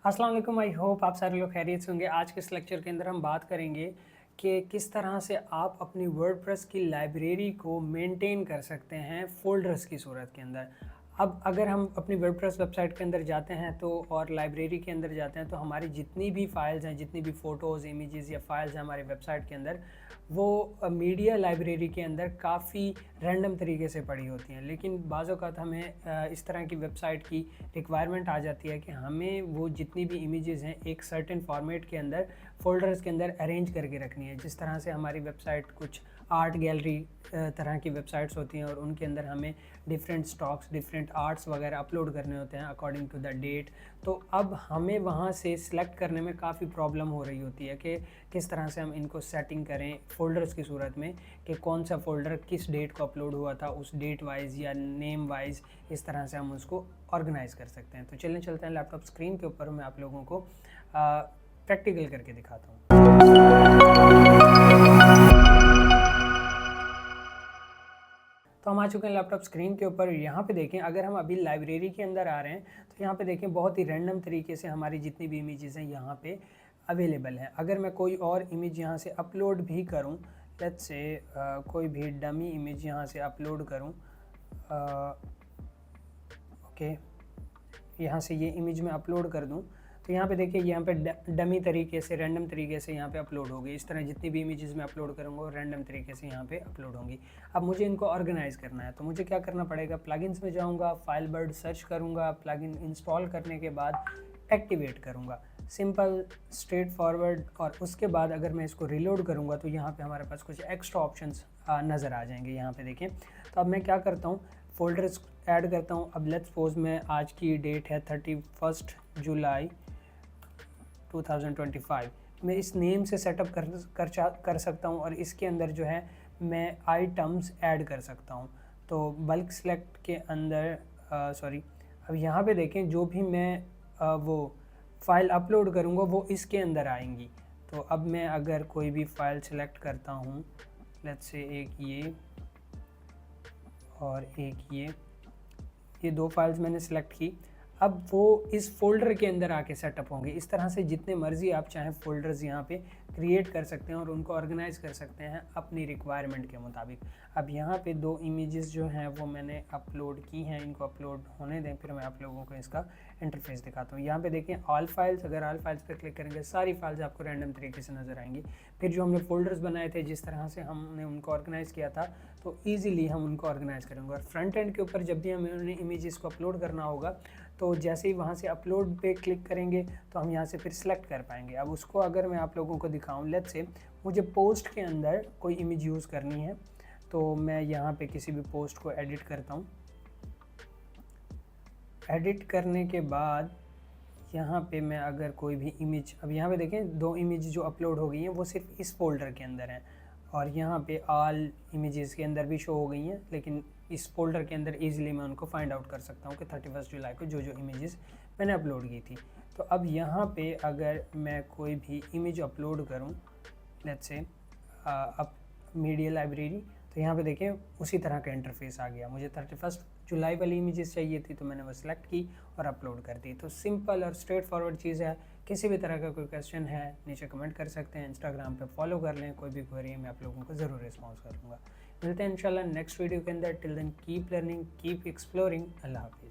अस्सलाम वालेकुम। I hope आप सारे लोग खैरियत से होंगे। आज के इस लेक्चर के अंदर हम बात करेंगे कि किस तरह से आप अपनी वर्डप्रेस की लाइब्रेरी को मेंटेन कर सकते हैं फ़ोल्डर्स की सूरत के अंदर। अब अगर हम अपनी वर्डप्रेस वेबसाइट के अंदर जाते हैं तो और लाइब्रेरी के अंदर जाते हैं तो हमारी जितनी भी फ़ाइल्स हैं, जितनी भी फ़ोटोज़, इमेजेस या फाइल्स हैं हमारी वेबसाइट के अंदर, वो मीडिया लाइब्रेरी के अंदर काफ़ी रैंडम तरीके से पड़ी होती हैं। लेकिन बाज़ औक़ात हमें इस तरह की वेबसाइट की रिक्वायरमेंट आ जाती है कि हमें वो जितनी भी इमेजेस हैं एक सर्टेन फॉर्मेट के अंदर फ़ोल्डर्स के अंदर अरेंज करके रखनी है। जिस तरह से हमारी वेबसाइट कुछ आर्ट गैलरी तरह की वेबसाइट्स होती हैं और उनके अंदर हमें डिफरेंट स्टॉक्स, डिफरेंट आर्ट्स वगैरह अपलोड करने होते हैं अकॉर्डिंग टू द डेट। तो अब हमें वहाँ से सिलेक्ट करने में काफ़ी प्रॉब्लम हो रही होती है कि किस तरह से हम इनको सेटिंग करें फ़ोल्डर्स की सूरत में, कि कौन सा फ़ोल्डर किस डेट को अपलोड हुआ था, उस डेट वाइज या नेम वाइज इस तरह से हम उसको ऑर्गेनाइज़ कर सकते हैं। तो चलें चलते हैं लैपटॉप स्क्रीन के ऊपर, मैं आप लोगों को प्रैक्टिकल करके दिखाता हूँ। तो हम आ चुके हैं लैपटॉप स्क्रीन के ऊपर। यहाँ पे देखें, अगर हम अभी लाइब्रेरी के अंदर आ रहे हैं तो यहाँ पे देखें बहुत ही रैंडम तरीके से हमारी जितनी भी इमेजेस हैं यहाँ पे अवेलेबल हैं। अगर मैं कोई और इमेज यहाँ से अपलोड भी करूँ, लेट्स से कोई भी डमी इमेज यहाँ से अपलोड करूँ, ओके, यहाँ से ये इमेज में अपलोड कर दूँ तो यहाँ पे देखिए यहाँ पे डमी तरीके से, रैंडम तरीके से यहाँ पे अपलोड होगी। इस तरह जितनी भी इमेजेस मैं अपलोड करूँगा वो रैंडम तरीके से यहाँ पे अपलोड होंगी। अब मुझे इनको ऑर्गेनाइज़ करना है तो मुझे क्या करना पड़ेगा, प्लगइन्स में जाऊँगा, फाइलबर्ड सर्च करूँगा, प्लगइन इंस्टॉल करने के बाद एक्टिवेट करूँगा, सिंपल स्ट्रेट फॉरवर्ड। और उसके बाद अगर मैं इसको रिलोड करूँगा तो यहाँ पे हमारे पास कुछ एक्स्ट्रा ऑप्शंस नज़र आ जाएंगे। यहाँ पे देखें, तो अब मैं क्या करता हूँ, फ़ोल्डर्स ऐड करता हूँ। अब लेट्स सपोज मैं, आज की डेट है 31 जुलाई 2025, मैं इस नेम से सेटअप कर सकता हूँ और इसके अंदर जो है मैं आइटम्स ऐड कर सकता हूँ। तो बल्क सेलेक्ट के अंदर अब यहाँ पे देखें जो भी मैं वो फ़ाइल अपलोड करूँगा वो इसके अंदर आएंगी। तो अब मैं अगर कोई भी फ़ाइल सेलेक्ट करता हूँ, लेट्स से एक ये और एक ये दो फाइल्स मैंने सेलेक्ट की, अब वो इस फ़ोल्डर के अंदर आके सेटअप होंगे। इस तरह से जितने मर्ज़ी आप चाहें फ़ोल्डर्स यहाँ पे क्रिएट कर सकते हैं और उनको ऑर्गेनाइज़ कर सकते हैं अपनी रिक्वायरमेंट के मुताबिक। अब यहाँ पे दो इमेजेस जो हैं वो मैंने अपलोड की हैं, इनको अपलोड होने दें, फिर मैं आप लोगों को इसका इंटरफेस दिखाता हूँ। यहाँ पे देखें ऑल फाइल्स, अगर ऑल फाइल्स पर क्लिक करेंगे सारी फाइल्स आपको रैंडम तरीके से नज़र आएंगी। फिर जो हमने फ़ोल्डर्स बनाए थे, जिस तरह से हमने उनको ऑर्गेनाइज़ किया था, तो ईज़िली हम उनको ऑर्गेनाइज़ करेंगे। और फ्रंट एंड के ऊपर जब भी हमें इमेजेस को अपलोड करना होगा तो जैसे ही वहाँ से अपलोड पे क्लिक करेंगे तो हम यहाँ से फिर सेलेक्ट कर पाएंगे। अब उसको अगर मैं आप लोगों को दिखाऊं, लेट्स से मुझे पोस्ट के अंदर कोई इमेज यूज़ करनी है तो मैं यहाँ पे किसी भी पोस्ट को एडिट करता हूँ। एडिट करने के बाद यहाँ पे मैं अगर कोई भी इमेज, अब यहाँ पे देखें दो इमेज जो अपलोड हो गई हैं वो सिर्फ इस फोल्डर के अंदर हैं और यहाँ पे ऑल इमेजेस के अंदर भी शो हो गई हैं, लेकिन इस फोल्डर के अंदर इजीली मैं उनको फाइंड आउट कर सकता हूँ कि 31 जुलाई को जो इमेजेस मैंने अपलोड की थी। तो अब यहाँ पे अगर मैं कोई भी इमेज अपलोड करूँ, लेट्स से अब मीडिया लाइब्रेरी, तो यहाँ पे देखें उसी तरह का इंटरफेस आ गया। मुझे 31 जुलाई वाली इमेजेस चाहिए थी तो मैंने वो सिलेक्ट की और अपलोड कर दी। तो सिंपल और स्ट्रेट फॉरवर्ड चीज़ है। किसी भी तरह का कोई क्वेश्चन है नीचे कमेंट कर सकते हैं, इंस्टाग्राम पे फॉलो कर लें, कोई भी क्वेरी है मैं आप लोगों को ज़रूर रिस्पॉन्स करूँगा। मिलते हैं इंशाल्लाह नेक्स्ट वीडियो के अंदर। Till then keep learning, keep exploring. अल्लाह हाफिज़।